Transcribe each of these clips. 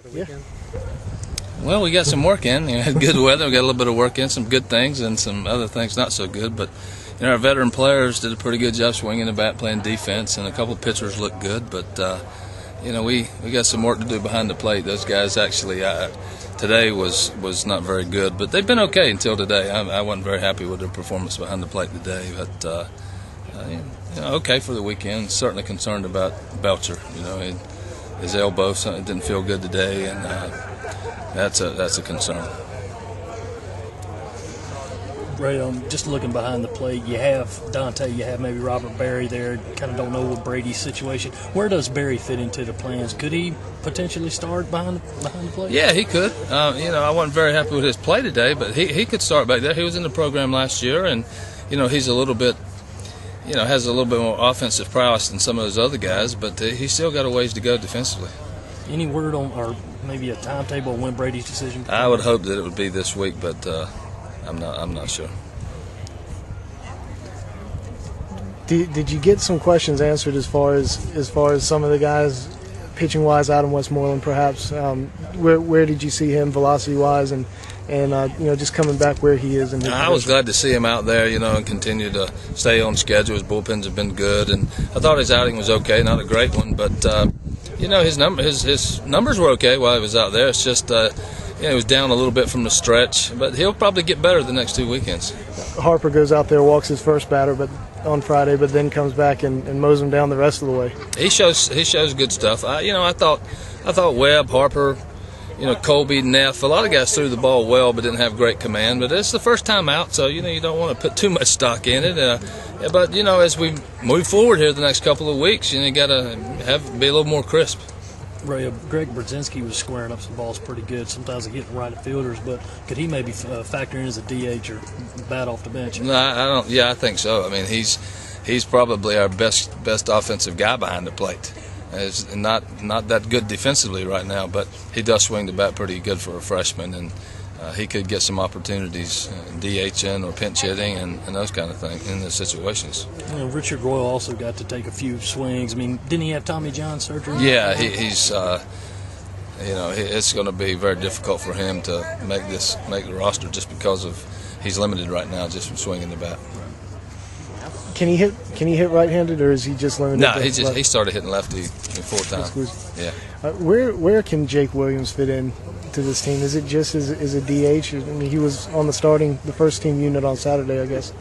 the weekend? Well, we got some work in. We had good weather. We got a little bit of work in, some good things, and some other things not so good. But our veteran players did a pretty good job swinging the bat, playing defense, and a couple of pitchers looked good. But we got some work to do behind the plate. Those guys actually today was not very good, but they've been okay until today. I wasn't very happy with their performance behind the plate today, but okay for the weekend. Certainly concerned about Belcher. His elbow didn't feel good today, and that's a concern. Ray, just looking behind the plate, you have Dante, you have maybe Robert Berry there. Kind of don't know what Brady's situation. Where does Berry fit into the plans? Could he potentially start behind the plate? Yeah, he could. I wasn't very happy with his play today, but he could start back there. He was in the program last year, and he's a little bit, has a little bit more offensive prowess than some of those other guys, but he's still got a ways to go defensively. Any word on, or maybe a timetable on when Brady's decision? I would hope that it would be this week, but I'm not sure. Did you get some questions answered as far as some of the guys pitching wise, Adam Westmoreland perhaps? Where did you see him velocity wise and just coming back where he is? I was glad to see him out there, and continue to stay on schedule. His bullpens have been good, and I thought his outing was okay, not a great one, but his numbers were okay while he was out there. It's just he was down a little bit from the stretch, but he'll probably get better the next 2 weekends. Harper goes out there, walks his first batter, on Friday, but then comes back and mows him down the rest of the way. He shows good stuff. I thought Webb, Harper, Colby, Neff, a lot of guys threw the ball well but didn't have great command. But it's the first time out, so you don't want to put too much stock in it. But as we move forward here the next couple of weeks, you got to be a little more crisp. Ray, Greg Brzezinski was squaring up some balls pretty good. Sometimes he hit right fielders, but could he maybe factor in as a DH or bat off the bench? No, I don't. Yeah, I think so. I mean, he's probably our best offensive guy behind the plate. He's not that good defensively right now, but he does swing the bat pretty good for a freshman, and he could get some opportunities DHing or pinch hitting and those kind of things in those situations. Richard Royal also got to take a few swings. I mean, didn't he have Tommy John surgery? Yeah, he's it's going to be very difficult for him to make the roster just because of he's limited right now just from swinging the bat. Can he hit right-handed, or is he just limited? No, he started hitting lefty full time. Yeah. Where can Jake Williams fit in to this team? Is it just as a DH? I mean, he was on the first team unit on Saturday, I guess.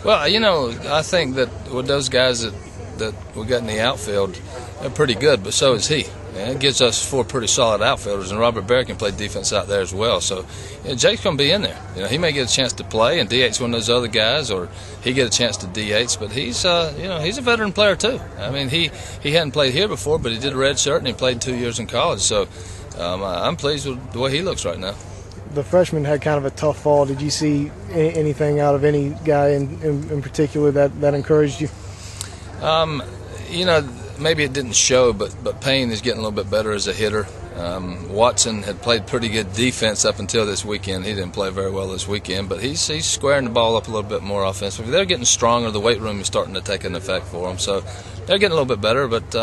Well, I think that with those guys that we got in the outfield, they're pretty good, but so is he. It gives us 4 pretty solid outfielders, and Robert Berry can play defense out there as well. So Jake's going to be in there. He may get a chance to play and DH one of those other guys, or he get a chance to DH. But he's a veteran player too. I mean, he hadn't played here before, but he did a red shirt and he played 2 years in college. So I'm pleased with the way he looks right now. The freshman had kind of a tough fall. Did you see anything out of any guy in particular that encouraged you? Maybe it didn't show, but Payne is getting a little bit better as a hitter. Watson had played pretty good defense up until this weekend. He didn't play very well this weekend, but he's squaring the ball up a little bit more offensively. They're getting stronger. The weight room is starting to take an effect for them, so they're getting a little bit better. But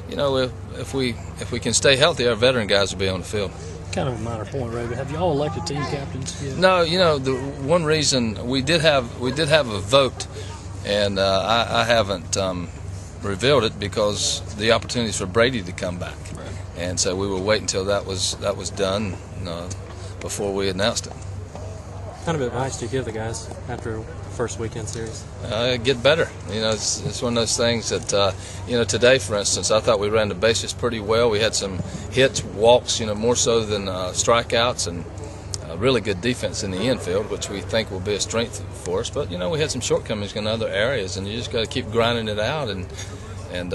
if we can stay healthy, our veteran guys will be on the field. Kind of a minor point, Ray, but have you all elected team captains yet? No, the one reason we did have a vote, and I haven't revealed it because the opportunities for Brady to come back, right. And so we will wait until that was done before we announced it. What kind of advice do you give the guys after the first weekend series? Get better. It's one of those things that today, for instance, I thought we ran the bases pretty well. We had some hits, walks, more so than strikeouts, and really good defense in the infield, which we think will be a strength for us. But we had some shortcomings in other areas, and you just got to keep grinding it out and